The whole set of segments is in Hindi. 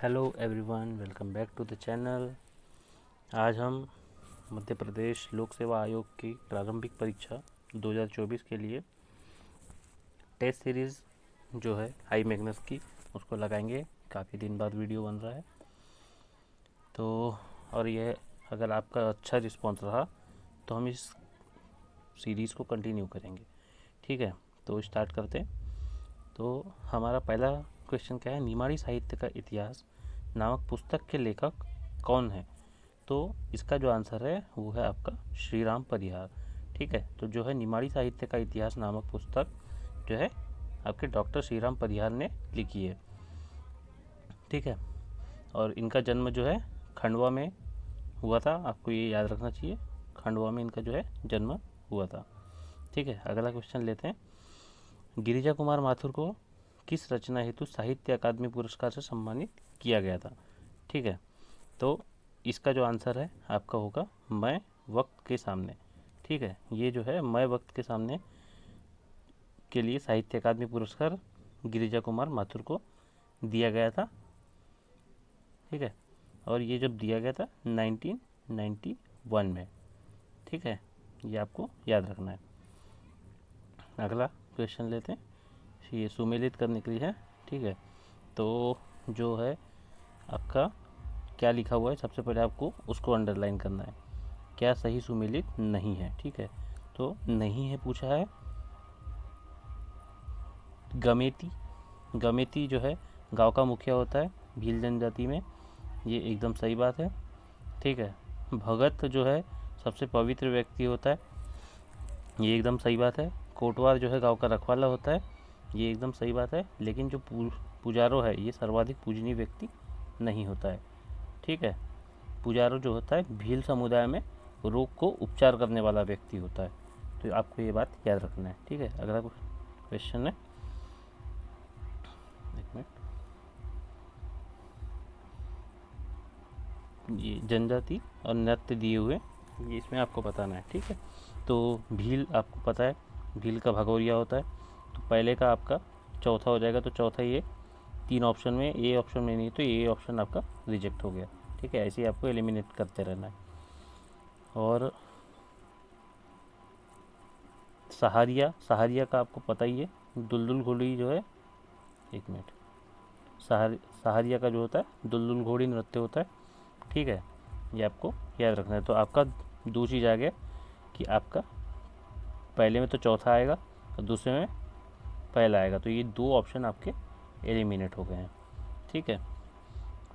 Hello everyone, welcome back to the channel. आज हम मध्य प्रदेश लोक सेवा आयोग की प्रारंभिक परीक्षा 2024 के लिए टेस्ट सीरीज़ जो है आई मैग्नस की उसको लगाएंगे। काफ़ी दिन बाद वीडियो बन रहा है तो और यह अगर आपका अच्छा रिस्पांस रहा तो हम इस सीरीज़ को कंटिन्यू करेंगे। ठीक है, तो स्टार्ट करते हैं। तो हमारा पहला क्वेश्चन क्या है, निमाड़ी साहित्य का इतिहास नामक पुस्तक के लेखक कौन है? तो इसका जो आंसर है वो है आपका श्री राम परिहार। ठीक है, तो जो है निमाड़ी साहित्य का इतिहास नामक पुस्तक जो है आपके डॉक्टर श्री राम परिहार ने लिखी है। ठीक है, और इनका जन्म जो है खंडवा में हुआ था, आपको ये याद रखना चाहिए, खंडवा में इनका जो है जन्म हुआ था। ठीक है, अगला क्वेश्चन लेते हैं। गिरिजा कुमार माथुर को किस रचना हेतु साहित्य अकादमी पुरस्कार से सम्मानित किया गया था? ठीक है, तो इसका जो आंसर है आपका होगा मैं वक्त के सामने। ठीक है, ये जो है मैं वक्त के सामने के लिए साहित्य अकादमी पुरस्कार गिरिजा कुमार माथुर को दिया गया था। ठीक है, और ये जब दिया गया था 1991 में। ठीक है, ये आपको याद रखना है। अगला क्वेश्चन लेते हैं, ये सुमेलित करने के लिए है। ठीक है, तो जो है आपका क्या लिखा हुआ है सबसे पहले आपको उसको अंडरलाइन करना है। क्या सही सुमेलित नहीं है? ठीक है, तो नहीं है पूछा है गमेती। गमेती जो है गांव का मुखिया होता है भील जनजाति में, ये एकदम सही बात है। ठीक है, भगत जो है सबसे पवित्र व्यक्ति होता है, ये एकदम सही बात है। कोटवार जो है गांव का रखवाला होता है, ये एकदम सही बात है। लेकिन जो पुजारो है ये सर्वाधिक पूजनीय व्यक्ति नहीं होता है। ठीक है, पुजारो जो होता है भील समुदाय में रोग को उपचार करने वाला व्यक्ति होता है, तो आपको ये बात याद रखना है। ठीक है, अगला क्वेश्चन है, एक मिनट, ये जनजाति और नृत्य दिए हुए ये इसमें आपको बताना है। ठीक है, तो भील आपको पता है भील का भगोरिया होता है, तो पहले का आपका चौथा हो जाएगा, तो चौथा ये 3 ऑप्शन में ए ऑप्शन में नहीं, तो ये ऑप्शन आपका रिजेक्ट हो गया। ठीक है, ऐसे ही आपको एलिमिनेट करते रहना है। और सहारिया, सहारिया का आपको पता ही है, दुलदुल घोड़ी जो है, एक मिनट, सहारिया का जो होता है दुलदुल घोड़ी नृत्य होता है। ठीक है, ये आपको याद रखना है। तो आपका 2 चीज़ आ गया कि आपका पहले में तो चौथा आएगा और दूसरे में पहला आएगा, तो ये 2 ऑप्शन आपके एलिमिनेट हो गए हैं। ठीक है,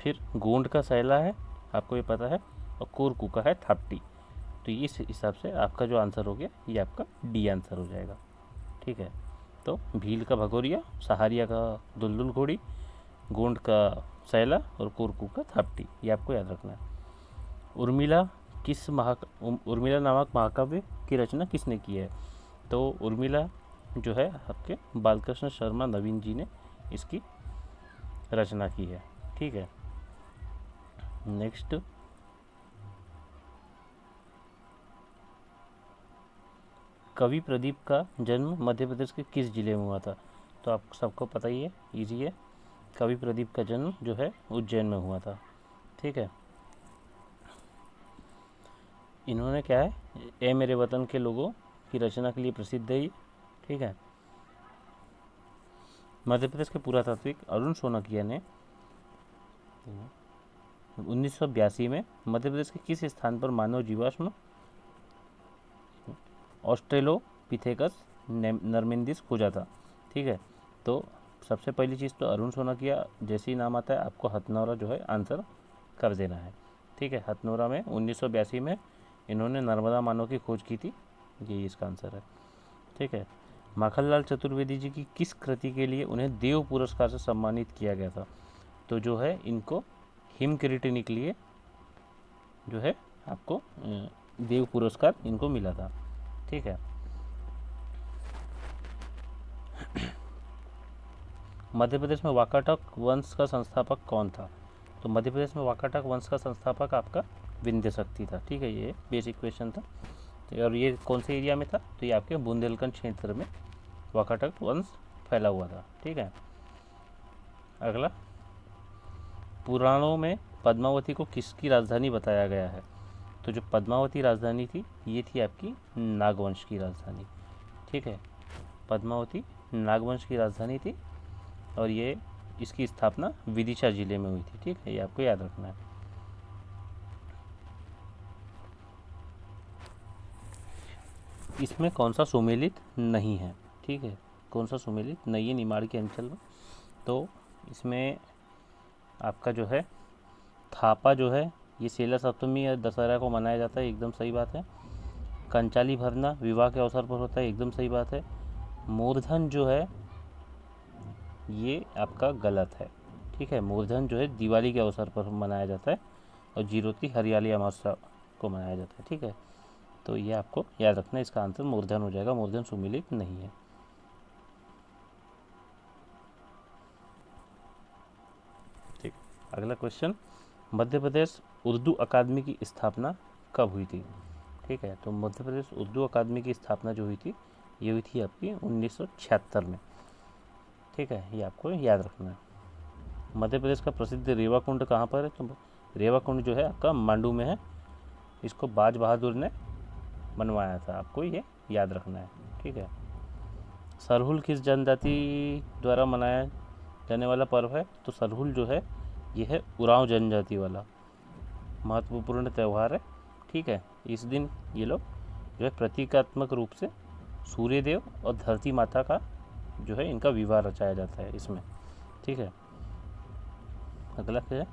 फिर गोंड का सैला है आपको ये पता है, और कोरकू का है थाप्टी, तो इस हिसाब से आपका जो आंसर हो गया ये आपका डी आंसर हो जाएगा। ठीक है, तो भील का भगोरिया, सहारिया का दुलदुल घोड़ी, गोंड का सैला और कोरकू का थाप्टी, ये आपको याद रखना है। उर्मिला उर्मिला नामक महाकाव्य की रचना किसने की है? तो उर्मिला जो है आपके बालकृष्ण शर्मा नवीन जी ने इसकी रचना की है। ठीक है, नेक्स्ट, कवि प्रदीप का जन्म मध्य प्रदेश के किस जिले में हुआ था? तो आप सबको पता ही है, इजी है, कवि प्रदीप का जन्म जो है उज्जैन में हुआ था। ठीक है, इन्होंने क्या है, ए मेरे वतन के लोगों की रचना के लिए प्रसिद्ध है ये। ठीक है, मध्य प्रदेश के पुरातात्विक अरुण सोनकिया ने 1982 में मध्य प्रदेश के किस स्थान पर मानव जीवाश्म ऑस्ट्रेलोपिथेकस नर्मेंदिस खोजा था? ठीक है, तो सबसे पहली चीज़ तो अरुण सोनकिया जैसे ही नाम आता है आपको हथनौरा जो है आंसर कर देना है। ठीक है, हथनौरा में 1982 में इन्होंने नर्मदा मानव की खोज की थी, यही इसका आंसर है। ठीक है, माखनलाल चतुर्वेदी जी की किस कृति के लिए उन्हें देव पुरस्कार से सम्मानित किया गया था? तो जो है इनको हिम किरीटिनी के लिए जो है आपको देव पुरस्कार इनको मिला था। ठीक है, मध्य प्रदेश में वाकाटक वंश का संस्थापक कौन था? तो मध्य प्रदेश में वाकाटक वंश का संस्थापक आपका विंध्य शक्ति था। ठीक है, ये बेसिक क्वेश्चन था। तो और ये कौन से एरिया में था? तो ये आपके बुंदेलखंड क्षेत्र में वाकाटक वंश फैला हुआ था। ठीक है, अगला, पुराणों में पद्मावती को किसकी राजधानी बताया गया है? तो जो पद्मावती राजधानी थी ये थी आपकी नागवंश की राजधानी। ठीक है, पद्मावती नागवंश की राजधानी थी और ये इसकी स्थापना विदिशा जिले में हुई थी। ठीक है, ये आपको याद रखना है। इसमें कौन सा सुमेलित नहीं है? ठीक है, कौन सा सुमेलित नहीं है निमाड़ के अंचल में? तो इसमें आपका जो है थापा जो है ये सेला सप्तमी या दशहरा को मनाया जाता है, एकदम सही बात है। कंचाली भरना विवाह के अवसर पर होता है, एकदम सही बात है। मूर्धन जो है ये आपका गलत है। ठीक है, मूर्धन जो है दिवाली के अवसर पर मनाया जाता है और जीरोती हरियाली अमावस्या को मनाया जाता है। ठीक है, तो ये आपको याद रखना है, इसका आंसर मूर्धन हो जाएगा, मूर्धन सुमिलित नहीं है। ठीक, अगला क्वेश्चन, मध्य प्रदेश उर्दू अकादमी की स्थापना कब हुई थी? ठीक है, तो मध्य प्रदेश उर्दू अकादमी की स्थापना जो हुई थी ये हुई थी आपकी 1976 में। ठीक है, ये आपको याद रखना है। मध्य प्रदेश का प्रसिद्ध रेवा कुंड कहाँ पर है? तो रेवा कुंड जो है आपका मांडू में है, इसको बाज बहादुर ने बनवाया था, आपको ये याद रखना है। ठीक है, सरहुल किस जनजाति द्वारा मनाया जाने वाला पर्व है? तो सरहुल जो है ये है उरांव जनजाति वाला महत्वपूर्ण त्यौहार है। ठीक है, इस दिन ये लोग जो है प्रतीकात्मक रूप से सूर्यदेव और धरती माता का जो है इनका विवाह रचाया जाता है इसमें। ठीक है, अगला क्या है,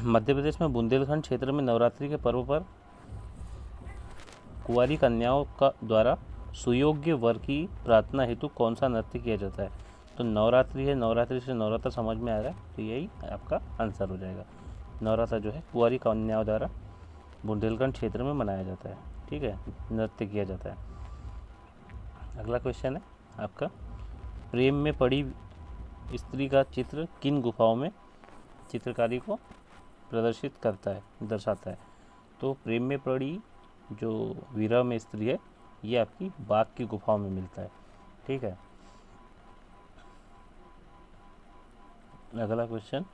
मध्य प्रदेश में बुंदेलखंड क्षेत्र में नवरात्रि के पर्व पर कुंवारी कन्याओं का द्वारा सुयोग्य वर की प्रार्थना हेतु कौन सा नृत्य किया जाता है? तो नवरात्रि है, नवरात्रि से नवरात्र समझ में आ रहा है, तो यही आपका आंसर हो जाएगा। नवरात्र जो है कुंवारी कन्याओं द्वारा बुंदेलखंड क्षेत्र में मनाया जाता है। ठीक है, नृत्य किया जाता है। अगला क्वेश्चन है आपका, प्रेम में पड़ी स्त्री का चित्र किन गुफाओं में चित्रकारी को प्रदर्शित करता है, दर्शाता है? तो प्रेम में पड़ी जो विरह में स्त्री है ये आपकी बाघ की गुफाओं में मिलता है। ठीक है, अगला क्वेश्चन,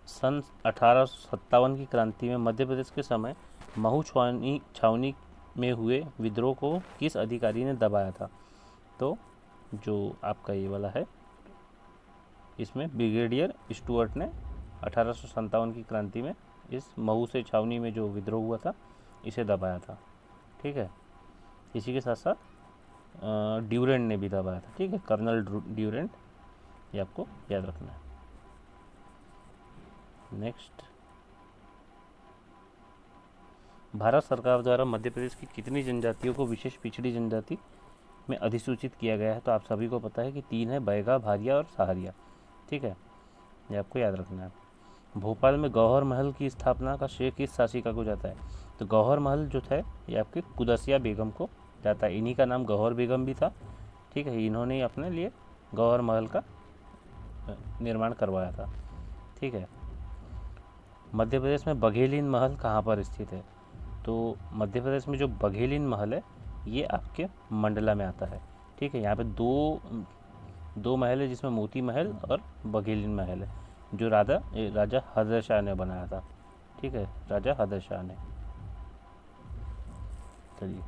सन 1857 की क्रांति में मध्य प्रदेश के समय महू छावनी में हुए विद्रोह को किस अधिकारी ने दबाया था? तो जो आपका ये वाला है इसमें ब्रिगेडियर स्टुअर्ट ने 1857 की क्रांति में इस महू से छावनी में जो विद्रोह हुआ था इसे दबाया था। ठीक है, इसी के साथ साथ ड्यूरेंट ने भी दबाया था। ठीक है, कर्नल ड्यूरेंट, ये आपको याद रखना है। नेक्स्ट, भारत सरकार द्वारा मध्य प्रदेश की कितनी जनजातियों को विशेष पिछड़ी जनजाति में अधिसूचित किया गया है? तो आप सभी को पता है कि 3 है, बैगा, भारिया और सहारिया। ठीक है, ये आपको याद रखना है। भोपाल में गौहर महल की स्थापना का श्रेय किस शासिका को जाता है? तो गौहर महल जो था ये आपकी कुदसिया बेगम को जाता है, इन्हीं का नाम गौहर बेगम भी था। ठीक है, इन्होंने अपने लिए गौहर महल का निर्माण करवाया था। ठीक है, मध्य प्रदेश में बघेलीन महल कहाँ पर स्थित है? तो मध्य प्रदेश में जो बघेलीन महल है ये आपके मंडला में आता है। ठीक है, यहाँ पे दो महल है जिसमें मोती महल और बघेलीन महल है, जो राजा हैदर शाह ने बनाया था। ठीक है, राजा हैदर शाह ने। चलिए,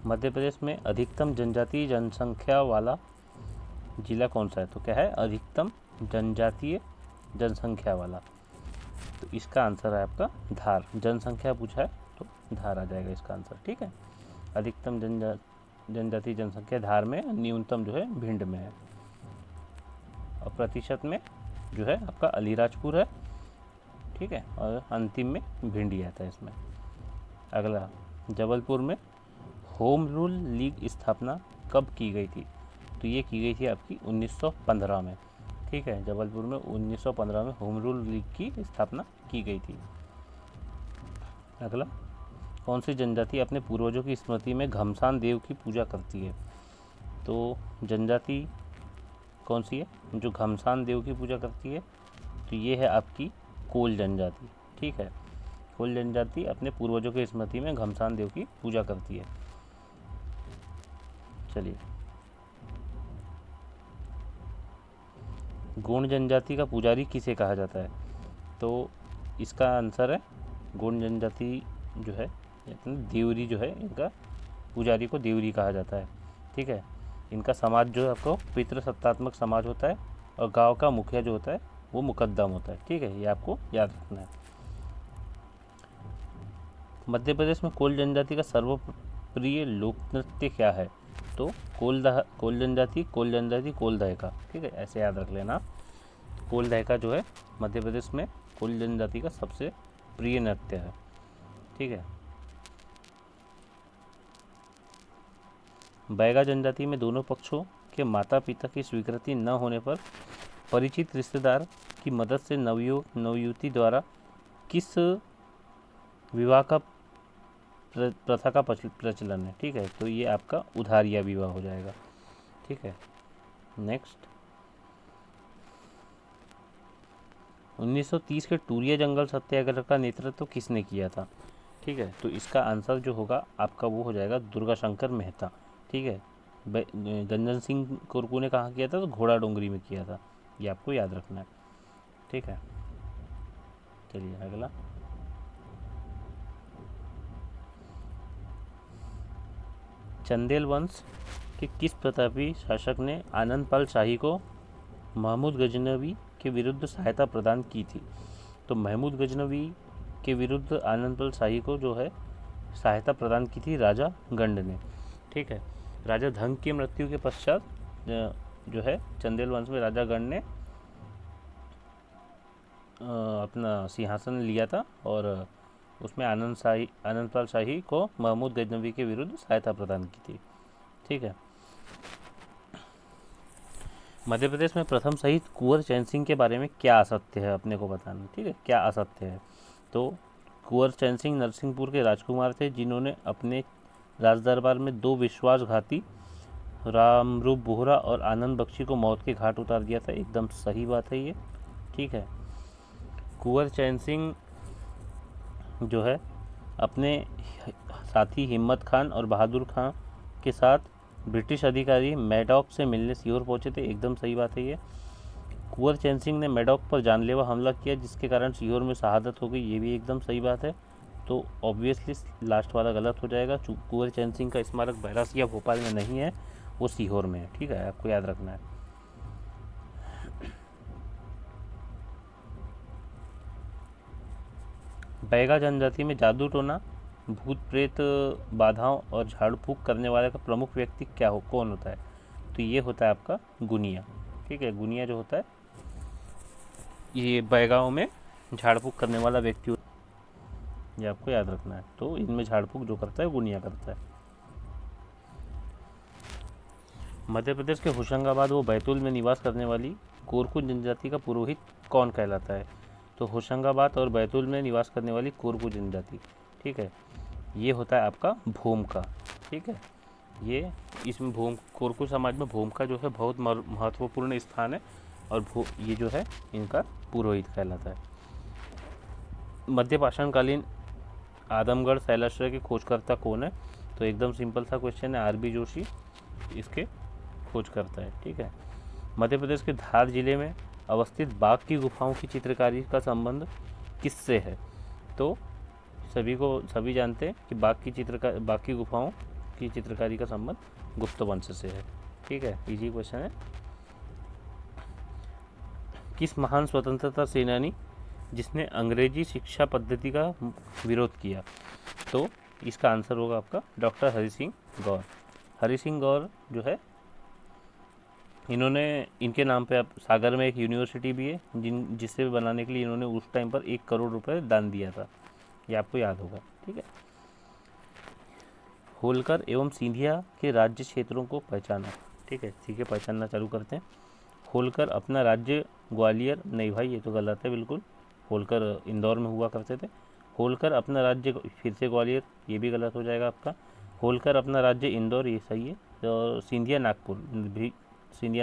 मध्य प्रदेश में अधिकतम जनजातीय जनसंख्या वाला जिला कौन सा है? तो क्या है अधिकतम जनजातीय जनसंख्या वाला? तो इसका आंसर है आपका धार। जनसंख्या पूछा है तो धार आ जाएगा इसका आंसर। ठीक है, अधिकतम जनजातीय जनसंख्या धार में, न्यूनतम जो है भिंड में है, और प्रतिशत में जो है आपका अलीराजपुर है। ठीक है, और अंतिम में भिंडी आता है इसमें। अगला, जबलपुर में होम रूल लीग स्थापना कब की गई थी? तो ये की गई थी आपकी 1915 में। ठीक है, जबलपुर में 1915 में होम रूल लीग की स्थापना की गई थी। अगला, कौन सी जनजाति अपने पूर्वजों की स्मृति में घमसान देव की पूजा करती है? तो जनजाति कौन सी है जो घमसान देव की पूजा करती है? तो ये है आपकी कोल जनजाति। ठीक है, कोल जनजाति अपने पूर्वजों की स्मृति में घमसान देव की पूजा करती है। चलिए, गोंड जनजाति का पुजारी किसे कहा जाता है? तो इसका आंसर है गोंड जनजाति जो है देवरी जो है, इनका पुजारी को देवरी कहा जाता है। ठीक है, इनका समाज जो है आपको पितृसत्तात्मक समाज होता है और गांव का मुखिया जो होता है वो मुकद्दम होता है। ठीक है, ये आपको याद रखना है। मध्य प्रदेश में कोल जनजाति का सर्वप्रिय लोक नृत्य क्या है? तो कोल जनजाति, कोल दहका। ठीक है, ऐसे याद रख लेना। कोल दहका जो है मध्य प्रदेश में कोल जनजाति का सबसे प्रिय नृत्य है। ठीक है, बैगा जनजाति में दोनों पक्षों के माता पिता की स्वीकृति न होने पर परिचित रिश्तेदार की मदद से नवयुवती द्वारा किस विवाह का प्रथा का प्रचलन है? ठीक है, तो ये आपका उधारिया विवाह हो जाएगा। ठीक है, नेक्स्ट 1930 के टूरिया जंगल सत्याग्रह का नेतृत्व किसने किया था? ठीक है, तो इसका आंसर जो होगा आपका वो हो जाएगा दुर्गा शंकर मेहता। ठीक है, गंजन सिंह कुरकू ने कहाँ किया था? तो घोड़ा डोंगरी में किया था। ये आपको याद रखना है। ठीक है, चलिए अगला। चंदेल वंश के किस प्रतापी शासक ने आनंदपाल शाही को महमूद गजनवी के विरुद्ध सहायता प्रदान की थी? तो महमूद गजनवी के विरुद्ध आनंदपाल शाही को जो है सहायता प्रदान की थी राजा गंड ने। ठीक है, राजा धंग की मृत्यु के पश्चात जो है चंदेल वंश में राजा गंड ने अपना सिंहासन लिया था और उसमें आनंदपाल शाही को महमूद गजनवी के विरुद्ध सहायता प्रदान की थी। ठीक है, मध्य प्रदेश में प्रथम शहीद कुंवर चैन सिंह के बारे में क्या असत्य है अपने को बताना। ठीक है, क्या असत्य है? तो कुंवर चैन सिंह नरसिंहपुर के राजकुमार थे जिन्होंने अपने राजदरबार में 2 विश्वासघाती रामरूप बोहरा और आनंद बख्शी को मौत के घाट उतार दिया था। एकदम सही बात है ये। ठीक है, कुंवर चैन सिंह जो है अपने साथी हिम्मत खान और बहादुर खान के साथ ब्रिटिश अधिकारी मैडॉक से मिलने सीहोर पहुंचे थे। एकदम सही बात है ये। कुंवर चैन सिंह ने मैडॉक पर जानलेवा हमला किया जिसके कारण सीहोर में शहादत हो गई। ये भी एकदम सही बात है। तो ऑब्वियसली लास्ट वाला गलत हो जाएगा। कुंवर चैन सिंह का स्मारक बैरासिया भोपाल में नहीं है, वो सीहोर में है। ठीक है, आपको याद रखना है। बैगा जनजाति में जादू टोना, भूत प्रेत बाधाओं और झाड़ फूक करने वाले का प्रमुख व्यक्ति कौन होता है? तो ये होता है आपका गुनिया। ठीक है, गुनिया जो होता है ये बैगाओं में झाड़ फूक करने वाला व्यक्ति, ये आपको याद रखना है। तो इनमें झाड़ फूक जो करता है गुनिया करता है। मध्य प्रदेश के होशंगाबाद व बैतूल में निवास करने वाली कोरकू जनजाति का पुरोहित कौन कहलाता है? तो होशंगाबाद और बैतूल में निवास करने वाली कोरकू जनजाति, ठीक है, ये होता है आपका भोमका। ठीक है, ये इसमें कोरकू समाज में भोमका जो है बहुत महत्वपूर्ण स्थान है और ये जो है इनका पुरोहित कहलाता है। मध्य पाषाणकालीन आदमगढ़ शैलाश्रय के खोजकर्ता कौन है? तो एकदम सिंपल सा क्वेश्चन है, आरबी जोशी इसके खोज करता है। ठीक है, मध्य प्रदेश के धार जिले में अवस्थित बाघ की गुफाओं की चित्रकारी का संबंध किससे है? तो सभी जानते हैं कि बाघ की गुफाओं की चित्रकारी का संबंध गुप्त वंश से है। ठीक है, इजी क्वेश्चन है। किस महान स्वतंत्रता सेनानी जिसने अंग्रेजी शिक्षा पद्धति का विरोध किया? तो इसका आंसर होगा आपका डॉक्टर हरि सिंह गौर। हरि सिंह गौर जो है इनके नाम पे अब सागर में एक यूनिवर्सिटी भी है जिसे बनाने के लिए इन्होंने उस टाइम पर 1 करोड़ रुपए दान दिया था। ये आपको याद होगा। ठीक है, होलकर एवं सिंधिया के राज्य क्षेत्रों को पहचाना। ठीक है, पहचानना चालू करते हैं। होलकर अपना राज्य ग्वालियर, नहीं भाई ये तो गलत है बिल्कुल, होलकर इंदौर में हुआ करते थे। होलकर अपना राज्य फिर से ग्वालियर, ये भी गलत हो जाएगा आपका। होलकर अपना राज्य इंदौर, ये सही है। और सिंधिया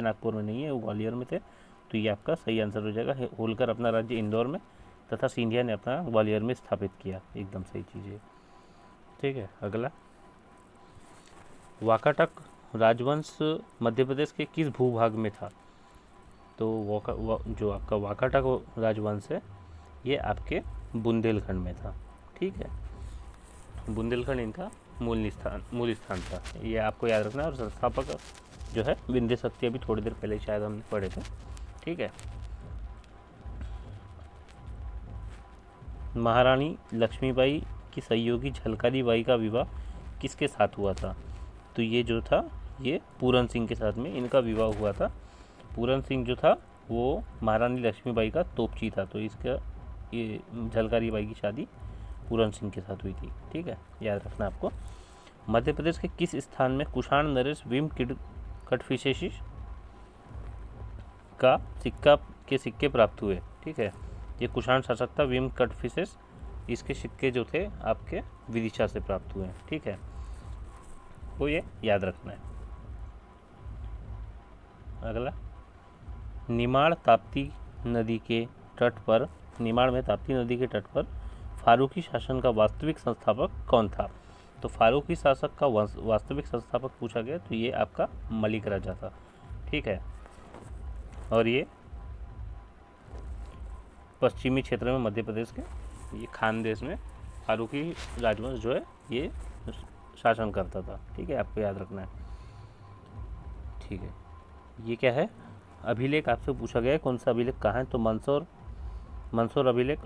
नागपुर में नहीं है, वो ग्वालियर में थे। तो ये आपका सही आंसर हो जाएगा। होलकर अपना राज्य इंदौर में तथा सिंधिया ने अपना ग्वालियर में स्थापित किया। एकदम सही चीज़ है। ठीक है, अगला, वाकाटक राजवंश मध्य प्रदेश के किस भूभाग में था? तो जो आपका वाकाटक राजवंश है ये आपके बुंदेलखंड में था। ठीक है, बुंदेलखंड इनका मूल स्थान था। ये आपको याद रखना है। और संस्थापक जो है विंध्य शक्ति, अभी थोड़ी देर पहले शायद हमने पढ़े थे। ठीक है, महारानी लक्ष्मीबाई की सहयोगी झलकारी बाई का विवाह किसके साथ हुआ था? तो ये जो था ये पूरन सिंह के साथ में इनका विवाह हुआ था। पूरन सिंह जो था वो महारानी लक्ष्मीबाई का तोपची था, तो इसका ये झलकारी बाई की शादी पूरन सिंह के साथ हुई थी। ठीक है, याद रखना आपको। मध्य प्रदेश के किस स्थान में कुषाण नरेश भीम कटफिशेशिस का सिक्के प्राप्त हुए? ठीक है, ये कुषाण शासक था भीम कटफिशेस, इसके सिक्के जो थे आपके विदिशा से प्राप्त हुए हैं। ठीक है, वो ये याद रखना है। अगला, निमाड़ ताप्ती नदी के तट पर निमाड़ में ताप्ती नदी के तट पर फारूकी शासन का वास्तविक संस्थापक कौन था? तो फारूकी शासक का वास्तविक संस्थापक पूछा गया तो ये आपका मलिक राजा था। ठीक है, और ये पश्चिमी क्षेत्र में मध्य प्रदेश के ये खानदेश में फारूकी राजवंश जो है ये शासन करता था। ठीक है, आपको याद रखना है। ठीक है, ये क्या है? अभिलेख आपसे पूछा गया है, कौन सा अभिलेख कहाँ है? तो मंदसौर अभिलेख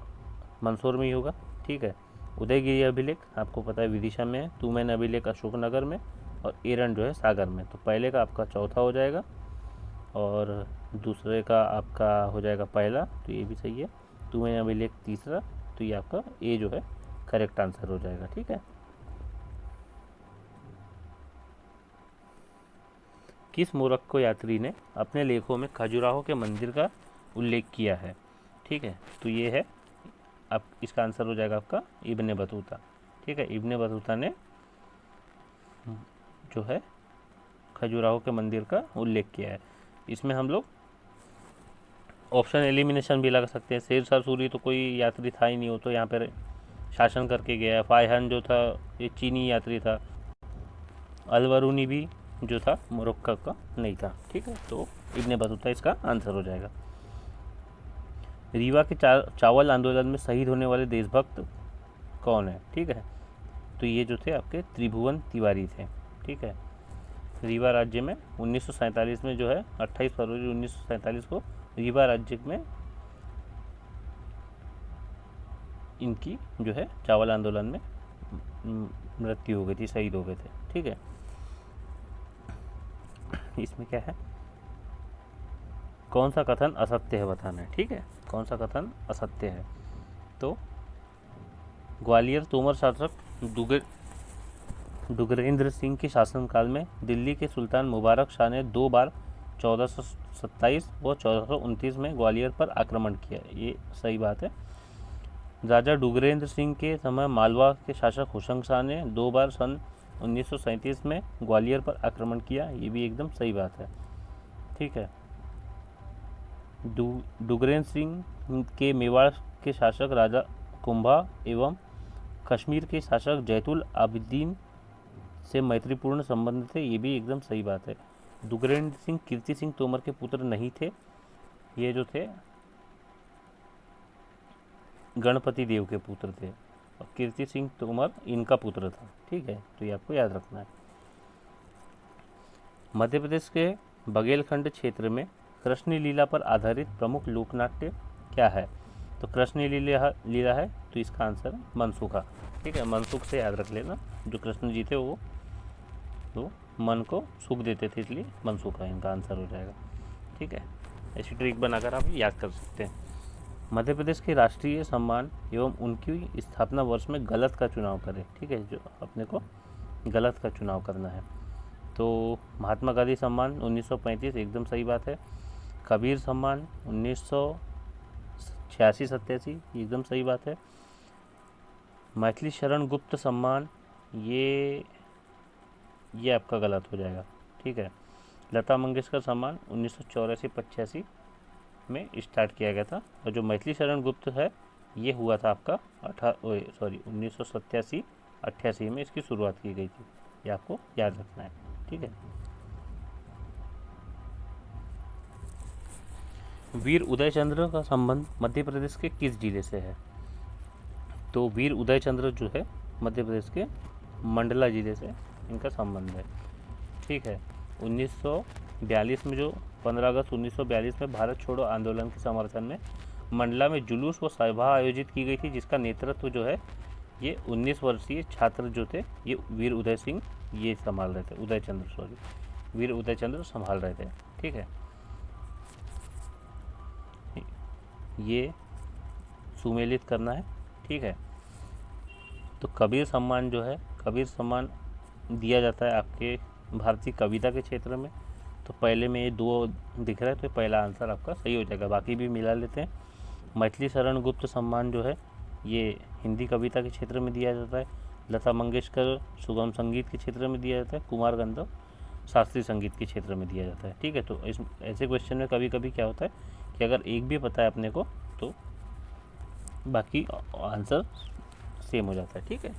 मंदसौर में ही होगा। ठीक है, उदयगिरी अभिलेख आपको पता है विदिशा में है। तुमैन अभिलेख अशोकनगर में, और एरन जो है सागर में। तो पहले का आपका चौथा हो जाएगा और दूसरे का आपका हो जाएगा पहला, तो ये भी सही है। तुमैन अभिलेख तीसरा, तो ये आपका ए जो है करेक्ट आंसर हो जाएगा। ठीक है, किस मोरक्को यात्री ने अपने लेखों में खजुराहो के मंदिर का उल्लेख किया है? ठीक है, तो ये है आप इसका आंसर हो जाएगा आपका इब्ने बतूता। ठीक है, इब्ने बतूता ने जो है खजुराहो के मंदिर का उल्लेख किया है। इसमें हम लोग ऑप्शन एलिमिनेशन भी लगा सकते हैं। शेर शाह सूरी तो कोई यात्री था ही नहीं, हो तो यहाँ पर शासन करके गया है। फायहान जो था ये चीनी यात्री था। अलवरूनी भी जो था मोरक्को का नहीं था। ठीक है, तो इब्ने बतूता इसका आंसर हो जाएगा। रीवा के चावल आंदोलन में शहीद होने वाले देशभक्त कौन है? ठीक है, तो ये जो थे आपके त्रिभुवन तिवारी थे। ठीक है, रीवा राज्य में 1947 में जो है 28 फरवरी 1947 को रीवा राज्य में इनकी जो है चावल आंदोलन में मृत्यु हो गई थी, शहीद हो गए थे। ठीक है, इसमें क्या है? कौन सा कथन असत्य है बताना है। ठीक है, कौन सा कथन असत्य है? तो ग्वालियर तोमर शासक डुगरेंद्र सिंह के शासनकाल में दिल्ली के सुल्तान मुबारक शाह ने 2 बार 1427 व 1429 में ग्वालियर पर आक्रमण किया। ये सही बात है। राजा डुगरेंद्र सिंह के समय मालवा के शासक होशंग शाह ने 2 बार सन 1937 में ग्वालियर पर आक्रमण किया। ये भी एकदम सही बात है। ठीक है, डुगरेंद्र सिंह के मेवाड़ के शासक राजा कुंभा एवं कश्मीर के शासक जैतुल आबिदीन से मैत्रीपूर्ण संबंध थे। ये भी एकदम सही बात है। डुगरेंद्र सिंह कीर्ति सिंह तोमर के पुत्र नहीं थे, ये जो थे गणपति देव के पुत्र थे, और कीर्ति सिंह तोमर इनका पुत्र था। ठीक है, तो ये आपको याद रखना है। मध्य प्रदेश के बघेलखंड क्षेत्र में कृष्ण लीला पर आधारित प्रमुख लोकनाट्य क्या है? तो कृष्ण लीला है, तो इसका आंसर मनसुखा। ठीक है, मनसुख से याद रख लेना। जो कृष्ण जी थे वो तो मन को सुख देते थे, इसलिए मनसुखा इनका आंसर हो जाएगा। ठीक है, ऐसी ट्रिक बनाकर आप याद कर सकते हैं। मध्य प्रदेश के राष्ट्रीय सम्मान एवं उनकी स्थापना वर्ष में गलत का चुनाव करें। ठीक है, जो अपने को गलत का चुनाव करना है। तो महात्मा गांधी सम्मान 1935 एकदम सही बात है। कबीर सम्मान 1986-87 एकदम सही बात है। मैथिली शरण गुप्त सम्मान ये आपका गलत हो जाएगा। ठीक है, लता मंगेशकर सम्मान 1984-85 में स्टार्ट किया गया था, और जो मैथिली शरण गुप्त है ये हुआ था आपका 1987-88 में इसकी शुरुआत की गई थी। ये आपको याद रखना है। ठीक है, वीर उदय चंद्र का संबंध मध्य प्रदेश के किस जिले से है? तो वीर उदय चंद्र जो है मध्य प्रदेश के मंडला जिले से इनका संबंध है। ठीक है। 1942 में जो 15 अगस्त 1942 में भारत छोड़ो आंदोलन के समर्थन में मंडला में जुलूस व सभा आयोजित की गई थी, जिसका नेतृत्व जो है ये 19 वर्षीय छात्र जो थे ये वीर उदय सिंह ये संभाल रहे थे, वीर उदय चंद्र संभाल रहे थे। ठीक है। ये सुमेलित करना है। ठीक है। तो कबीर सम्मान जो है, कबीर सम्मान दिया जाता है आपके भारतीय कविता के क्षेत्र में। तो पहले में ये दो दिख रहा है, तो पहला आंसर आपका सही हो जाएगा, बाकी भी मिला लेते हैं। मैथिली शरण गुप्त सम्मान जो है ये हिंदी कविता के क्षेत्र में दिया जाता है। लता मंगेशकर सुगम संगीत के क्षेत्र में दिया जाता है। कुमार गंधर्व शास्त्रीय संगीत के क्षेत्र में दिया जाता है। ठीक है। तो इस ऐसे क्वेश्चन में कभी कभी क्या होता है कि अगर एक भी पता है अपने को तो बाकी आंसर सेम हो जाता है। ठीक है।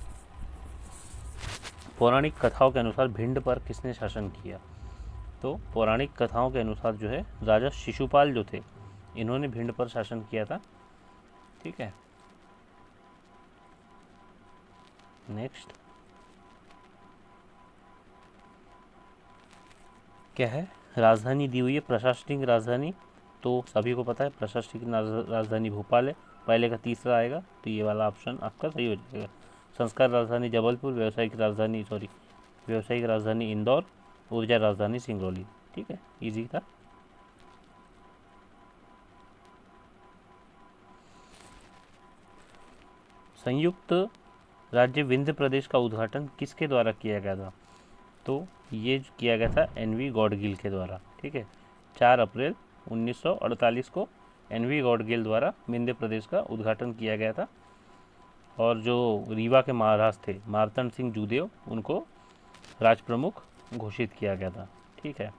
पौराणिक कथाओं के अनुसार भिंड पर किसने शासन किया? तो पौराणिक कथाओं के अनुसार जो है राजा शिशुपाल जो थे इन्होंने भिंड पर शासन किया था। ठीक है। नेक्स्ट क्या है? राजधानी दी हुई है प्रशासनिक राजधानी, तो सभी को पता है प्रशासनिक राजधानी भोपाल है। पहले का तीसरा आएगा, तो ये वाला ऑप्शन आपका सही हो जाएगा। संस्कार राजधानी जबलपुर, व्यावसायिक राजधानी इंदौर, ऊर्जा राजधानी सिंगरौली। ठीक है, इजी था। संयुक्त राज्य विंध्य प्रदेश का उद्घाटन किसके द्वारा किया गया था? तो ये किया गया था एनवी गॉडगिल के द्वारा। ठीक है। 4 अप्रैल 1948 को एनवी गॉडगिल द्वारा विंध्य प्रदेश का उद्घाटन किया गया था। और जो रीवा के महाराज थे मार्तंड सिंह जूदेव, उनको राज प्रमुख घोषित किया गया था। ठीक है।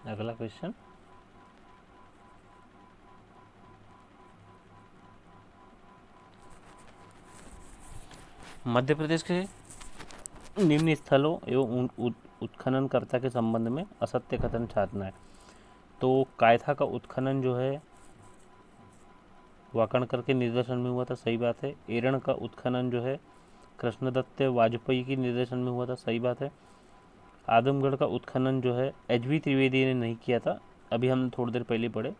अगला क्वेश्चन, मध्य प्रदेश के निम्न स्थलों एवं उत्खननकर्ता के संबंध में असत्य कथन छाटना है। तो कायथा का उत्खनन जो है वाकणकर के निर्देशन में हुआ था, सही बात है। एरण का उत्खनन जो है कृष्णदत्त वाजपेयी के निर्देशन में हुआ था, सही बात है। आदमगढ़ का उत्खनन जो है एच.वी. त्रिवेदी ने नहीं किया था, अभी हम थोड़ी देर पहले पढ़े,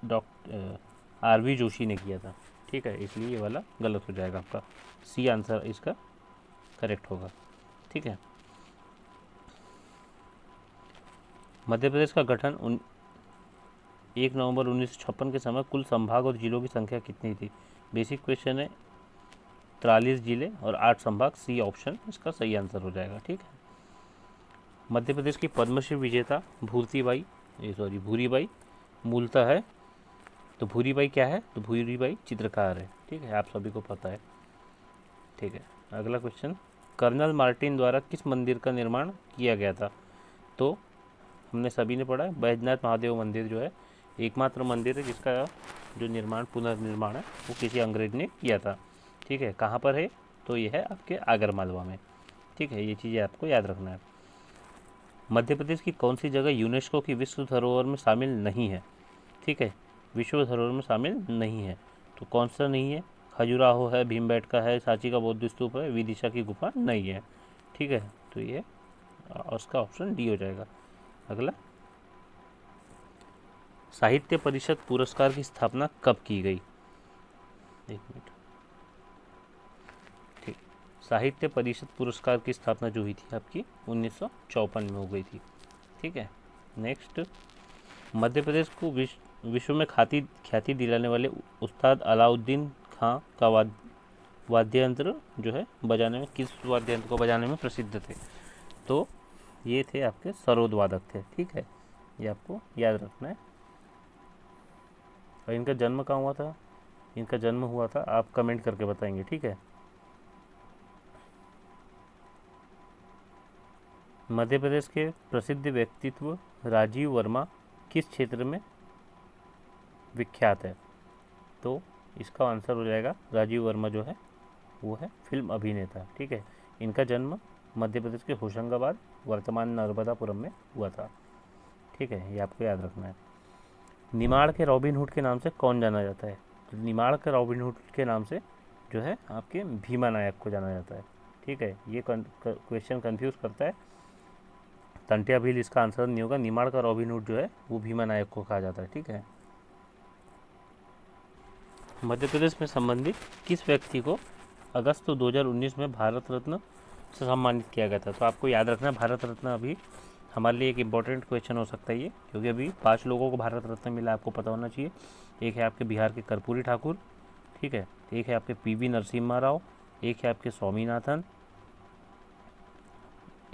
डॉक्टर आर.वी. जोशी ने किया था। ठीक है, इसलिए ये वाला गलत हो जाएगा आपका, सी आंसर इसका करेक्ट होगा। ठीक है। मध्य प्रदेश का गठन 1 नवंबर 1956 के समय कुल संभाग और जिलों की संख्या कितनी थी? बेसिक क्वेश्चन है। 43 जिले और 8 संभाग, सी ऑप्शन इसका सही आंसर हो जाएगा। ठीक है। मध्य प्रदेश की पद्मश्री विजेता भूरीबाई मूलतः है। तो भूरीबाई क्या है? तो भूरीबाई चित्रकार है। ठीक है, आप सभी को पता है। ठीक है। अगला क्वेश्चन, कर्नल मार्टिन द्वारा किस मंदिर का निर्माण किया गया था? तो हमने सभी ने पढ़ा है, बैजनाथ महादेव मंदिर जो है एकमात्र मंदिर है जिसका जो निर्माण पुनर्निर्माण है वो किसी अंग्रेज ने किया था। ठीक है। कहाँ पर है? तो ये है आपके आगर मालवा में। ठीक है, ये चीज़ें आपको याद रखना है। मध्य प्रदेश की कौन सी जगह यूनेस्को की विश्व धरोहर में शामिल नहीं है? ठीक है, विश्व धरोहर में शामिल नहीं है, तो कौन सा नहीं है? खजुराहो है, भीमबेटका है, सांची का बौद्ध स्तूप है, विदिशा की गुफा नहीं है। ठीक है, तो ये उसका ऑप्शन डी हो जाएगा। अगला, साहित्य परिषद पुरस्कार की स्थापना कब की गई? एक मिनट। ठीक, साहित्य परिषद पुरस्कार की स्थापना जो हुई थी आपकी 1954 में हो गई थी। ठीक है। नेक्स्ट, मध्य प्रदेश को विश्व में ख्याति दिलाने वाले उस्ताद अलाउद्दीन खां का वाद्य यंत्र जो है बजाने में, किस वाद्य यंत्र को बजाने में प्रसिद्ध थे? तो ये थे आपके सरोद वादक थे। ठीक है, ये आपको याद रखना है। और इनका जन्म कहाँ हुआ था? इनका जन्म हुआ था, आप कमेंट करके बताएंगे। ठीक है। मध्य प्रदेश के प्रसिद्ध व्यक्तित्व राजीव वर्मा किस क्षेत्र में विख्यात है? तो इसका आंसर हो जाएगा, राजीव वर्मा जो है वो है फिल्म अभिनेता। ठीक है, इनका जन्म मध्य प्रदेश के होशंगाबाद वर्तमान नर्मदापुरम में हुआ था। ठीक है, ये आपको याद रखना है। निमाड़ के रॉबिन हुड के नाम से कौन जाना जाता है? तो निमाड़ के रॉबिन हुड के नाम से जो है आपके भीमा नायक को जाना जाता है। ठीक है, ये क्वेश्चन कंफ्यूज करता है। तंटिया भील इसका आंसर नहीं होगा। निमाड़ का रॉबिन हुड जो है वो भीमा नायक को कहा जाता है। ठीक है, मध्य प्रदेश में संबंधित किस व्यक्ति को अगस्त 2019 में भारत रत्न से सम्मानित किया गया था? तो आपको याद रखना, भारत रत्न अभी हमारे लिए एक इम्पॉर्टेंट क्वेश्चन हो सकता है ये, क्योंकि अभी 5 लोगों को भारत रत्न मिला, आपको पता होना चाहिए। एक है आपके बिहार के कर्पूरी ठाकुर, ठीक है, एक है आपके पीवी नरसिम्हा राव, एक है आपके स्वामीनाथन,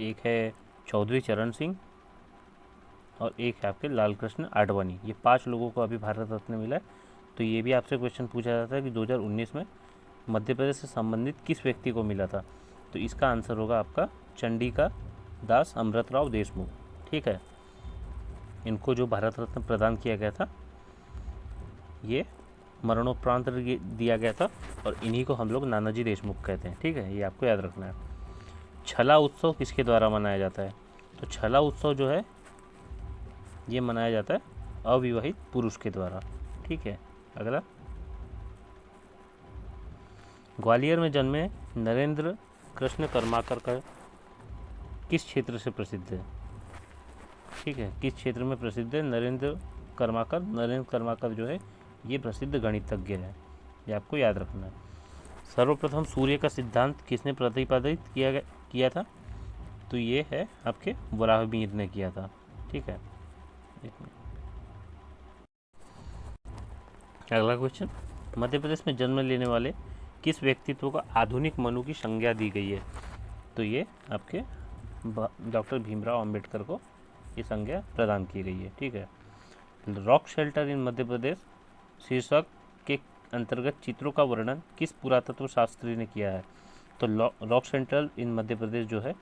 एक है चौधरी चरण सिंह और एक है आपके लाल कृष्ण आडवाणी। ये 5 लोगों को अभी भारत रत्न मिला है। तो ये भी आपसे क्वेश्चन पूछा जाता है कि 2019 में मध्य प्रदेश से संबंधित किस व्यक्ति को मिला था? तो इसका आंसर होगा आपका चंडिका दास अमृतराव देशमुख। ठीक है, इनको जो भारत रत्न प्रदान किया गया था ये मरणोपरांत दिया गया था और इन्हीं को हम लोग नानाजी देशमुख कहते हैं। ठीक है, ये आपको याद रखना है। छला उत्सव किसके द्वारा मनाया जाता है? तो छला उत्सव जो है ये मनाया जाता है अविवाहित पुरुष के द्वारा। ठीक है, अगला, ग्वालियर में जन्मे नरेंद्र कृष्ण कर्माकर का किस क्षेत्र से प्रसिद्ध है? ठीक है, किस क्षेत्र में प्रसिद्ध है नरेंद्र कर्माकर? नरेंद्र कर्माकर जो है ये प्रसिद्ध गणितज्ञ है, ये आपको याद रखना है। सर्वप्रथम सूर्य का सिद्धांत किसने प्रतिपादित किया था? तो ये है आपके वराहमिहिर ने किया था। ठीक है, अगला क्वेश्चन, मध्य प्रदेश में जन्म लेने वाले किस व्यक्तित्व को आधुनिक मनु की संज्ञा दी गई है? तो ये आपके डॉक्टर भीमराव अंबेडकर को ये संज्ञा प्रदान की गई है। ठीक है, rock shelter in Madhya Pradesh शीर्षक के अंतर्गत चित्रों का वर्णन किस पुरातत्व शास्त्री ने किया है? तो rock shelter in Madhya Pradesh जो है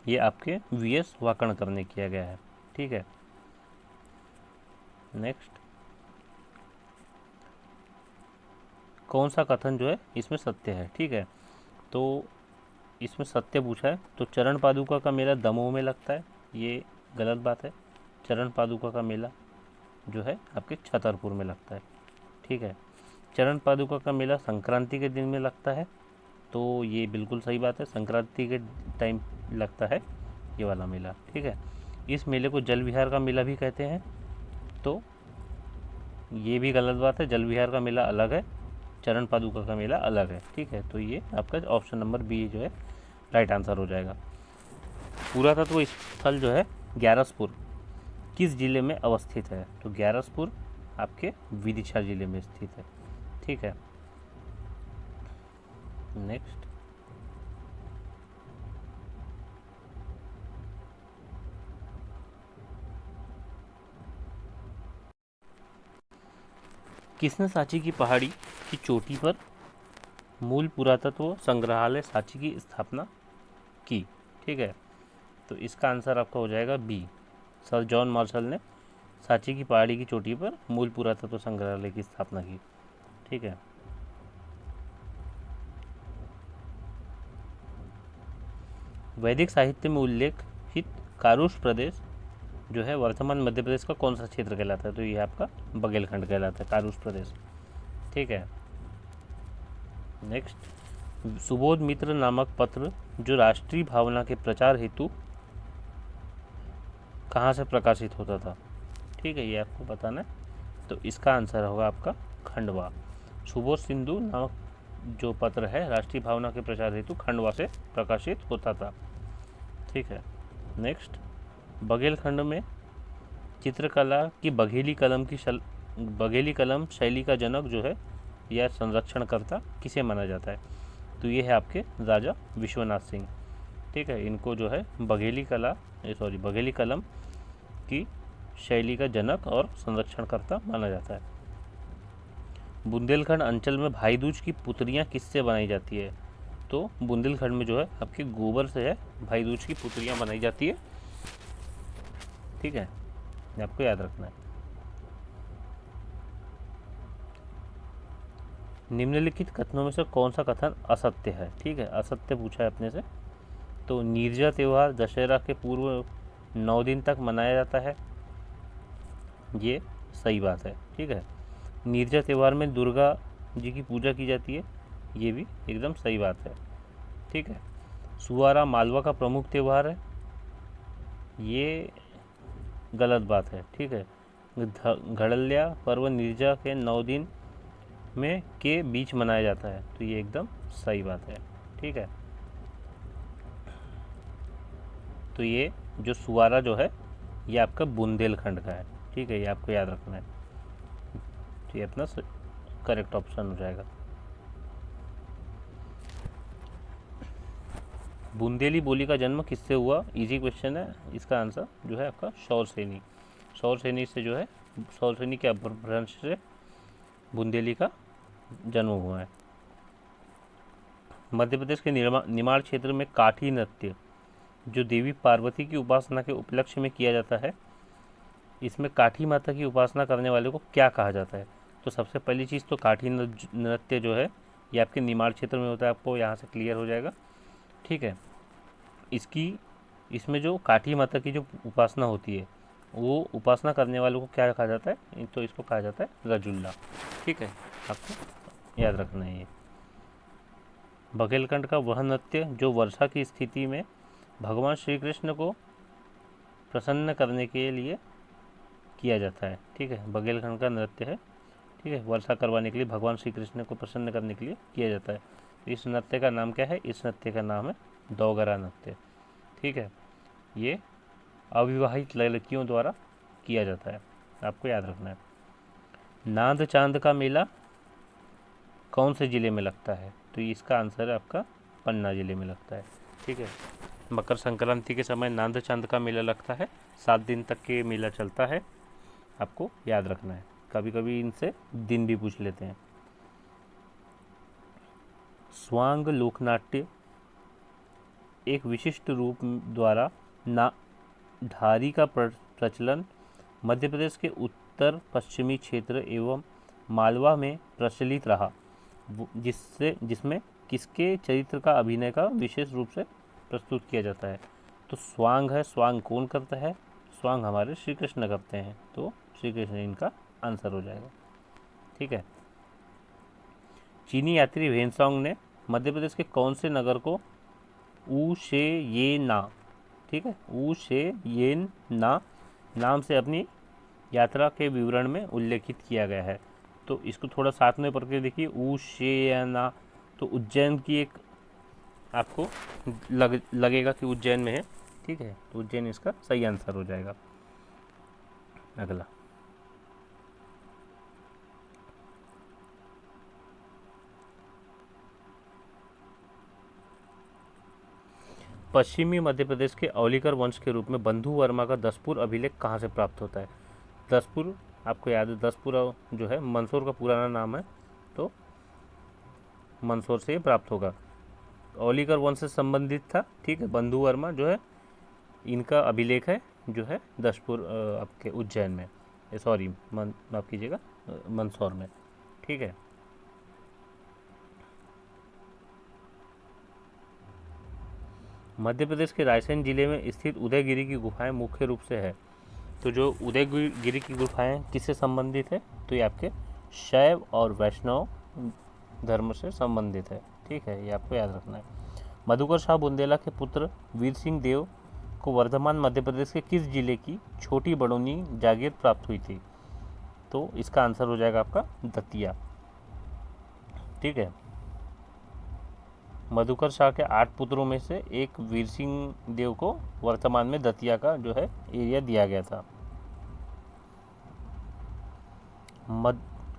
ये आपके वीएस वाकणकर ने किया गया है। ठीक है, नेक्स्ट, कौन सा कथन जो है इसमें सत्य है? ठीक है, तो इसमें सत्य पूछा है तो चरण पादुका का मेला दमोह में लगता है, ये गलत बात है। चरण पादुका का मेला जो है आपके छतरपुर में लगता है। ठीक है, चरण पादुका का मेला संक्रांति के दिन में लगता है, तो ये बिल्कुल सही बात है, संक्रांति के टाइम लगता है ये वाला मेला। ठीक है, इस मेले को जल विहार का मेला भी कहते हैं, तो ये भी गलत बात है। जल विहार का मेला अलग है, चरण पादुका का मेला अलग है। ठीक है, तो ये आपका ऑप्शन नंबर बी जो है राइट आंसर हो जाएगा। पुरातत्व स्थल जो है ग्यारसपुर किस जिले में अवस्थित है? तो ग्यारसपुर आपके विदिशा जिले में स्थित है। ठीक है, नेक्स्ट, किसने सांची की पहाड़ी की चोटी पर मूल पुरातत्व संग्रहालय सांची की स्थापना की? ठीक है, तो इसका आंसर आपका हो जाएगा बी, सर जॉन मार्शल ने सांची की पहाड़ी की चोटी पर मूल पुरातत्व संग्रहालय की स्थापना की। ठीक है, वैदिक साहित्य में उल्लेखित कारुष प्रदेश जो है वर्तमान मध्य प्रदेश का कौन सा क्षेत्र कहलाता है? तो ये आपका बघेलखंड कहलाता है, कारुष प्रदेश। ठीक है, नेक्स्ट, सुबोध मित्र नामक पत्र जो राष्ट्रीय भावना के प्रचार हेतु कहाँ से प्रकाशित होता था? ठीक है, ये आपको बताना है, तो इसका आंसर होगा आपका खंडवा। सुबोध सिंधु नामक जो पत्र है राष्ट्रीय भावना के प्रचार हेतु खंडवा से प्रकाशित होता था। ठीक है, नेक्स्ट, बघेलखंड में चित्रकला की बघेली कलम शैली का जनक जो है यह संरक्षणकर्ता किसे माना जाता है? तो ये है आपके राजा विश्वनाथ सिंह। ठीक है, इनको जो है बघेली कलम की शैली का जनक और संरक्षणकर्ता माना जाता है। बुंदेलखंड अंचल में भाई दूज की पुतलियाँ किससे बनाई जाती है? तो बुंदेलखंड में जो है आपके गोबर से है भाई दूज की पुतलियाँ बनाई जाती है। ठीक है, आपको याद रखना है। निम्नलिखित कथनों में से कौन सा कथन असत्य है? ठीक है, असत्य पूछा है अपने से, तो नीरजा त्यौहार दशहरा के पूर्व 9 दिन तक मनाया जाता है, ये सही बात है। ठीक है, नीरजा त्यौहार में दुर्गा जी की पूजा की जाती है, ये भी एकदम सही बात है। ठीक है, सुवारा मालवा का प्रमुख त्यौहार है, ये गलत बात है। ठीक है, घड़ल्या पर्व नीरजा के 9 दिन में के बीच मनाया जाता है, तो ये एकदम सही बात है। ठीक है, तो ये जो सुवारा जो है ये आपका बुंदेलखंड का है। ठीक है, ये आपको याद रखना है, तो ये अपना करेक्ट ऑप्शन हो जाएगा। बुंदेली बोली का जन्म किससे हुआ? इजी क्वेश्चन है, इसका आंसर जो है आपका शौरसेनी। शौरसेनी से जो है, शौरसेनी के अपभ्रंश से बुंदेली का जन्म हुआ है। मध्य प्रदेश के निमाड़ क्षेत्र में काठी नृत्य जो देवी पार्वती की उपासना के उपलक्ष्य में किया जाता है, इसमें काठी माता की उपासना करने वाले को क्या कहा जाता है? तो सबसे पहली चीज़ तो काठी नृत्य जो है ये आपके निमाड़ क्षेत्र में होता है, आपको यहाँ से क्लियर हो जाएगा। ठीक है, इसमें जो काठी माता की जो उपासना होती है वो उपासना करने वालों को क्या कहा जाता है? तो इसको कहा जाता है रजुल्ला। ठीक है, आपको याद रखना है ये। बघेलखंड का वह नृत्य जो वर्षा की स्थिति में भगवान श्री कृष्ण को प्रसन्न करने के लिए किया जाता है। ठीक है, बघेलखंड का नृत्य है, ठीक है, वर्षा करवाने के लिए भगवान श्री कृष्ण को प्रसन्न करने के लिए किया जाता है। तो इस नृत्य का नाम क्या है? इस नृत्य का नाम है दोगरा नृत्य। ठीक है, ये अविवाहित लड़कियों द्वारा किया जाता है, आपको याद रखना है। नांद चांद का मेला कौन से ज़िले में लगता है? तो इसका आंसर है आपका पन्ना ज़िले में लगता है। ठीक है, मकर संक्रांति के समय नांद चांद का मेला लगता है, 7 दिन तक के मेला चलता है, आपको याद रखना है। कभी कभी इनसे दिन भी पूछ लेते हैं। स्वांग लोकनाट्य एक विशिष्ट रूप द्वारा धारी का प्रचलन मध्य प्रदेश के उत्तर पश्चिमी क्षेत्र एवं मालवा में प्रचलित रहा, जिसमें किसके चरित्र का अभिनय का विशेष रूप से प्रस्तुत किया जाता है? तो स्वांग है, स्वांग कौन करता है? स्वांग हमारे श्री कृष्ण करते हैं, तो श्री कृष्ण इनका आंसर हो जाएगा। ठीक है, चीनी यात्री वेनसोंग ने मध्य प्रदेश के कौन से नगर को ऊ शे ये ना, ठीक है, ऊ शे ये ना नाम से अपनी यात्रा के विवरण में उल्लेखित किया गया है? तो इसको थोड़ा साथ में पढ़ के देखिए, ऊ शे या ना, तो उज्जैन की एक आपको लगेगा कि उज्जैन में है। ठीक है, तो उज्जैन इसका सही आंसर हो जाएगा। अगला, पश्चिमी मध्य प्रदेश के औलीकर वंश के रूप में बंधु वर्मा का दसपुर अभिलेख कहाँ से प्राप्त होता है? दसपुर आपको याद है, दसपुर जो है मंदसौर का पुराना नाम है, तो मंदसौर से प्राप्त होगा। औलीकर वंश से संबंधित था। ठीक है, बंधु वर्मा जो है इनका अभिलेख है जो है दसपुर आपके उज्जैन में, सॉरी माफ कीजिएगा, मंदसौर में। ठीक है, मध्य प्रदेश के रायसेन जिले में स्थित उदयगिरी की गुफाएं मुख्य रूप से है, तो जो उदयगिरी की गुफाएं किससे संबंधित है? तो ये आपके शैव और वैष्णव धर्म से संबंधित है। ठीक है, ये आपको याद रखना है। मधुकर शाह बुंदेला के पुत्र वीर सिंह देव को वर्धमान मध्य प्रदेश के किस जिले की छोटी बड़ौनी जागीर प्राप्त हुई थी? तो इसका आंसर हो जाएगा आपका दतिया। ठीक है, मधुकर शाह के 8 पुत्रों में से एक वीर सिंह देव को वर्तमान में दतिया का जो है एरिया दिया गया था।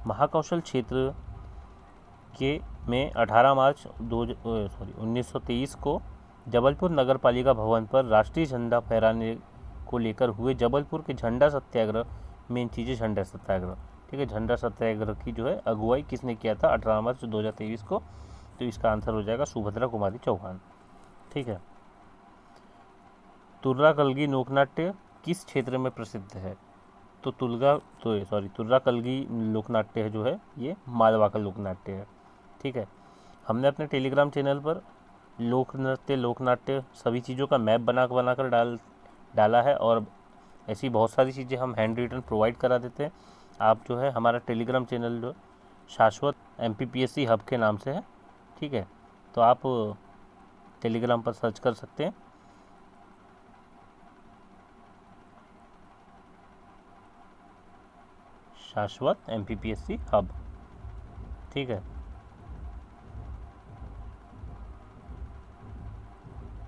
महाकौशल क्षेत्र के में 18 मार्च 1923 को जबलपुर नगर पालिका भवन पर राष्ट्रीय झंडा फहराने को लेकर हुए जबलपुर के झंडा सत्याग्रह, मेन चीज़ है झंडा सत्याग्रह। ठीक है, झंडा सत्याग्रह की जो है अगुवाई किसने किया था 18 मार्च 2023 को? तो इसका आंसर हो जाएगा सुभद्रा कुमारी चौहान। ठीक है, तुर्रा कलगी लोकनाट्य किस क्षेत्र में प्रसिद्ध है? तो तुर्रा कलगी लोकनाट्य है जो है ये मालवा का लोकनाट्य है। ठीक है, हमने अपने टेलीग्राम चैनल पर लोक नृत्य, लोकनाट्य सभी चीज़ों का मैप बनाकर डाला है। और ऐसी बहुत सारी चीज़ें हम हैंड रिटन प्रोवाइड करा देते हैं। आप जो है हमारा टेलीग्राम चैनल जो शाश्वत MPPSC हब के नाम से है, ठीक है, तो आप टेलीग्राम पर सर्च कर सकते हैं। शाश्वत MPPSC हब, ठीक है,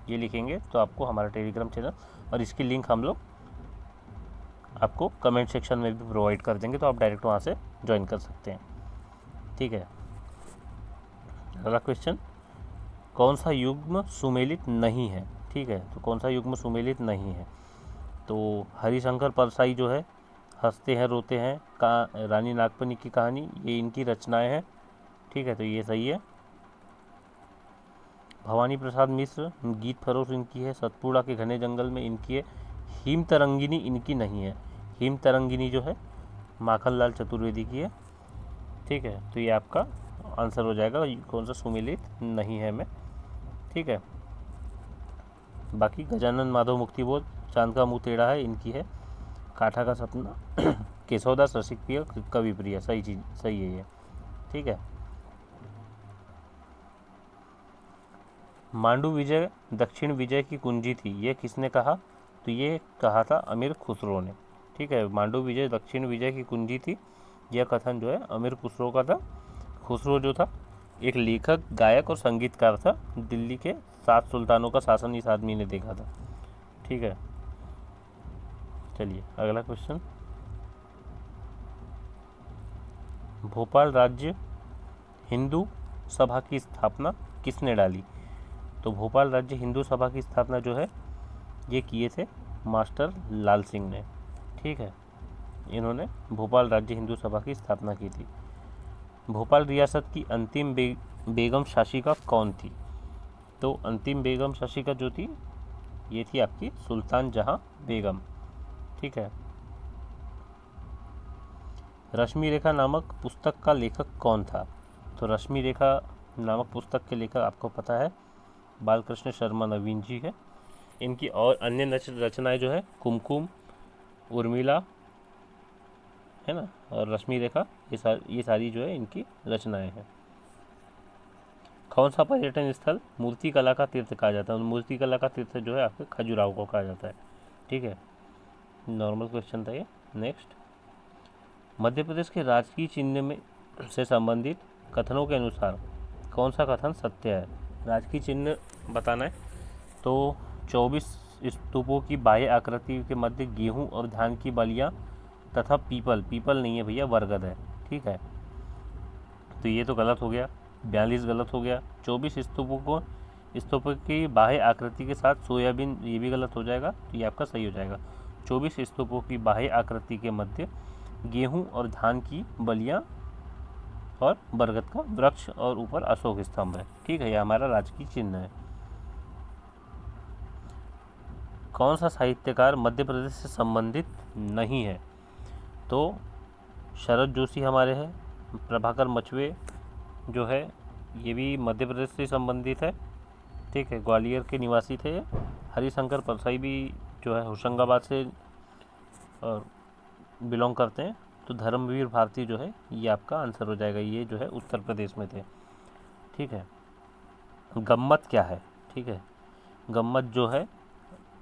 ये लिखेंगे तो आपको हमारा टेलीग्राम चैनल और इसकी लिंक हम लोग आपको कमेंट सेक्शन में भी प्रोवाइड कर देंगे, तो आप डायरेक्ट वहाँ से ज्वाइन कर सकते हैं, ठीक है। अगला क्वेश्चन, कौन सा युग्म सुमेलित नहीं है, ठीक है, तो कौन सा युग्म सुमेलित नहीं है? तो हरिशंकर परसाई जो है हंसते हैं रोते हैं का रानी नागपनी की कहानी, ये इनकी रचनाएं हैं, ठीक है, तो ये सही है। भवानी प्रसाद मिश्र गीत फरोश इनकी है, सतपुड़ा के घने जंगल में इनकी है। हिम तरंगिनी इनकी नहीं है, हिम तरंगिनी जो है माखनलाल चतुर्वेदी की है, ठीक है, तो ये आपका आंसर हो जाएगा कौन सा सुमेलित नहीं है में, ठीक है। बाकी गजानन माधव मुक्तिबोध चांद का मुँह टेढ़ा है इनकी है। काठा का सपना केशवदास रसिक प्रिय कवि प्रिय, सही चीज सही है ये, ठीक है। मांडू विजय दक्षिण विजय की कुंजी थी, ये किसने कहा? तो ये कहा था अमीर खुसरो ने, ठीक है। मांडू विजय दक्षिण विजय की कुंजी थी, यह कथन जो है अमीर खुसरो का था। खुसरो जो था एक लेखक, गायक और संगीतकार था। दिल्ली के 7 सुल्तानों का शासन इस आदमी ने देखा था, ठीक है। चलिए अगला क्वेश्चन, भोपाल राज्य हिंदू सभा की स्थापना किसने डाली? तो भोपाल राज्य हिंदू सभा की स्थापना जो है ये किए थे मास्टर लाल सिंह ने, ठीक है, इन्होंने भोपाल राज्य हिंदू सभा की स्थापना की थी। भोपाल रियासत की अंतिम बेगम शासिका कौन थी? तो अंतिम बेगम शासिका जो थी ये थी आपकी सुल्तान जहां बेगम, ठीक है। रश्मि रेखा नामक पुस्तक का लेखक कौन था? तो रश्मि रेखा नामक पुस्तक के लेखक आपको पता है बालकृष्ण शर्मा नवीन जी है। इनकी और अन्य रचनाएं जो है कुमकुम, उर्मिला, है ना, और रश्मि रेखा, ये सारी जो है इनकी रचनाएं हैं। कौन सा पर्यटन स्थल मूर्ति कला का तीर्थ कहा जाता है? मूर्ति कला का तीर्थ जो है आपके खजुराहो को कहा जाता है, ठीक है। नॉर्मल क्वेश्चन था ये। नेक्स्ट, मध्य प्रदेश के राजकीय चिन्ह में से संबंधित कथनों के अनुसार कौन सा कथन सत्य है? राजकीय चिन्ह बताना है तो 24 स्तूपों की बाह्य आकृति के मध्य गेहूं और धान की बलियां तथा पीपल नहीं है भैया, बरगद है, ठीक है, तो ये तो गलत हो गया, 42 गलत हो गया। 24 स्तूपों की बाह्य आकृति के साथ सोयाबीन, ये भी गलत हो जाएगा, तो ये आपका सही हो जाएगा। 24 स्तूपों की बाह्य आकृति के मध्य गेहूं और धान की बलियां और बरगद का वृक्ष और ऊपर अशोक स्तंभ है, ठीक है, यह हमारा राजकीय चिन्ह है। कौन सा साहित्यकार मध्य प्रदेश से संबंधित नहीं है? तो शरद जोशी हमारे हैं, प्रभाकर मचवे जो है ये भी मध्य प्रदेश से संबंधित है, ठीक है, ग्वालियर के निवासी थे। हरिशंकर परसाई भी जो है होशंगाबाद से बिलोंग करते हैं। तो धर्मवीर भारती जो है ये आपका आंसर हो जाएगा, ये जो है उत्तर प्रदेश में थे, ठीक है। गम्मत क्या है? ठीक है, गम्मत जो है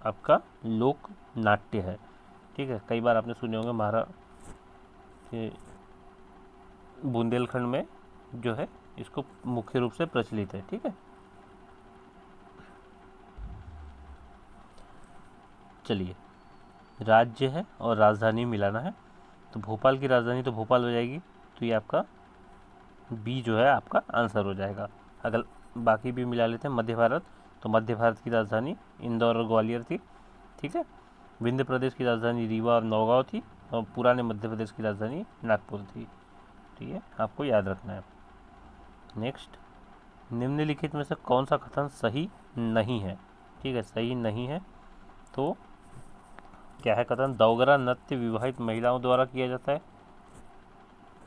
आपका लोक नाट्य है, ठीक है। कई बार आपने सुने होंगे बुंदेलखंड में जो है इसको मुख्य रूप से प्रचलित है, ठीक है। चलिए, राज्य है और राजधानी मिलाना है, तो भोपाल की राजधानी तो भोपाल हो जाएगी, तो ये आपका बी जो है आपका आंसर हो जाएगा। अगर बाकी भी मिला लेते हैं, मध्य भारत, तो मध्य भारत की राजधानी इंदौर और ग्वालियर थी, ठीक है। विंध्य प्रदेश की राजधानी रीवा और नौगांव थी, और पुराने मध्य प्रदेश की राजधानी नागपुर थी, ठीक है, आपको याद रखना है। नेक्स्ट, निम्नलिखित में से कौन सा कथन सही नहीं है? ठीक है, सही नहीं है तो क्या है कथन? दौगरा नृत्य विवाहित महिलाओं द्वारा किया जाता है।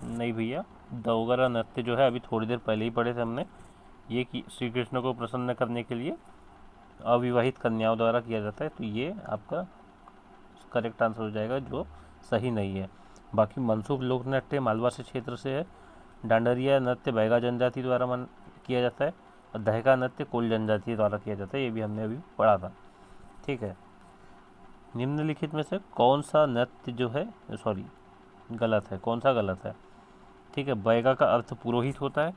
नहीं भैया, दौगरा नृत्य जो है अभी थोड़ी देर पहले ही पढ़े थे हमने, ये कि श्री कृष्ण को प्रसन्न करने के लिए अविवाहित कन्याओं द्वारा किया जाता है, तो ये आपका करेक्ट आंसर हो जाएगा, जो सही नहीं है। बाकी मनसूब लोक नृत्य मालवासी क्षेत्र से है। डांडरिया नृत्य बैगा जनजाति द्वारा किया जाता है, और दहका नृत्य कोल जनजाति द्वारा किया जाता है, ये भी हमने अभी पढ़ा था। ठीक है, निम्नलिखित में से कौन सा नृत्य जो है गलत है, कौन सा गलत है? ठीक है, बैगा का अर्थ पुरोहित होता है,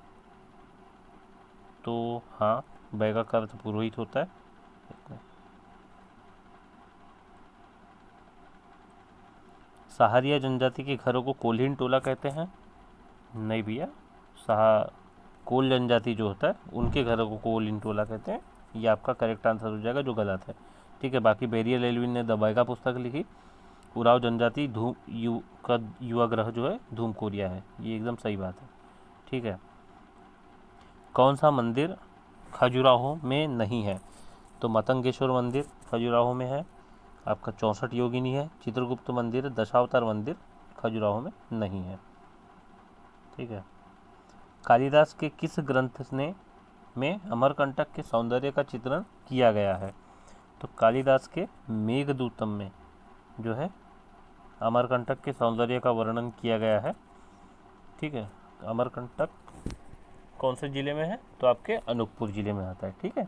तो हाँ, बैगा का अर्थ पुरोहित होता है। सहारिया जनजाति के घरों को कोल्हीन टोला कहते हैं? नहीं भैया, कोल जनजाति जो होता है उनके घरों को कोल्हीन टोला कहते हैं, ये आपका करेक्ट आंसर हो जाएगा, जो गलत है। ठीक है, बाकी बेरियल एल्विन ने द बैगा पुस्तक लिखी। उराव जनजाति का युवा ग्रह जो है धूम कोरिया है, ये एकदम सही बात है। ठीक है, कौन सा मंदिर खजुराहो में नहीं है? तो मतंगेश्वर मंदिर खजुराहो में है, आपका 64 योगिनी है, चित्रगुप्त मंदिर, दशावतार मंदिर खजुराहो में नहीं है। ठीक है, कालिदास के किस ग्रंथ में अमरकंटक के सौंदर्य का चित्रण किया गया है? तो कालिदास के मेघदूतम में जो है अमरकंटक के सौंदर्य का वर्णन किया गया है। ठीक है, अमरकंटक कौन से जिले में है? तो आपके अनूपपुर जिले में आता है। ठीक है,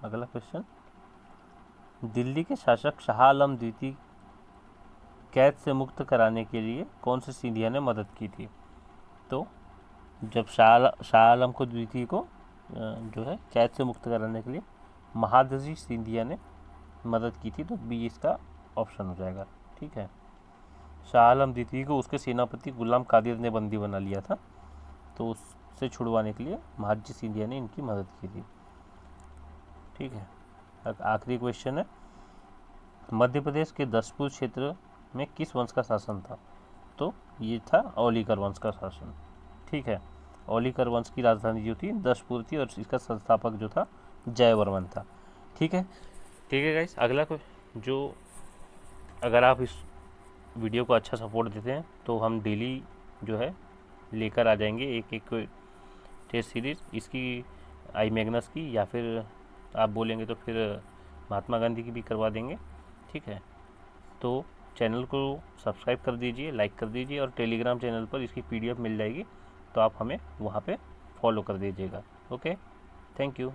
अगला क्वेश्चन, दिल्ली के शासक शाह आलम द्वितीय कैद से मुक्त कराने के लिए कौन से सिंधिया ने मदद की थी? तो जब शाह आलम को द्वितीय को जो है कैद से मुक्त कराने के लिए महादजी सिंधिया ने मदद की थी, तो बी इसका ऑप्शन हो जाएगा। ठीक है, शाह आलम द्वितीय को उसके सेनापति गुलाम कादिर ने बंदी बना लिया था, तो उससे छुड़वाने के लिए महादजी सिंधिया ने इनकी मदद की थी। ठीक है, आखिरी क्वेश्चन है, मध्य प्रदेश के दसपुर क्षेत्र में किस वंश का शासन था? तो ये था औलीकर वंश का शासन। ठीक है, औलीकर वंश की राजधानी जो थी दसपुर थी, और इसका संस्थापक जो था जयवर्मन था। ठीक है गाइस, अगला जो अगर आप इस वीडियो को अच्छा सपोर्ट देते हैं तो हम डेली जो है लेकर आ जाएंगे एक टेस्ट सीरीज़, इसकी आई मैग्नस की, या फिर आप बोलेंगे तो फिर महात्मा गांधी की भी करवा देंगे। ठीक है, तो चैनल को सब्सक्राइब कर दीजिए, लाइक कर दीजिए, और टेलीग्राम चैनल पर इसकी PDF मिल जाएगी, तो आप हमें वहाँ पे फॉलो कर दीजिएगा। Okay, thank you.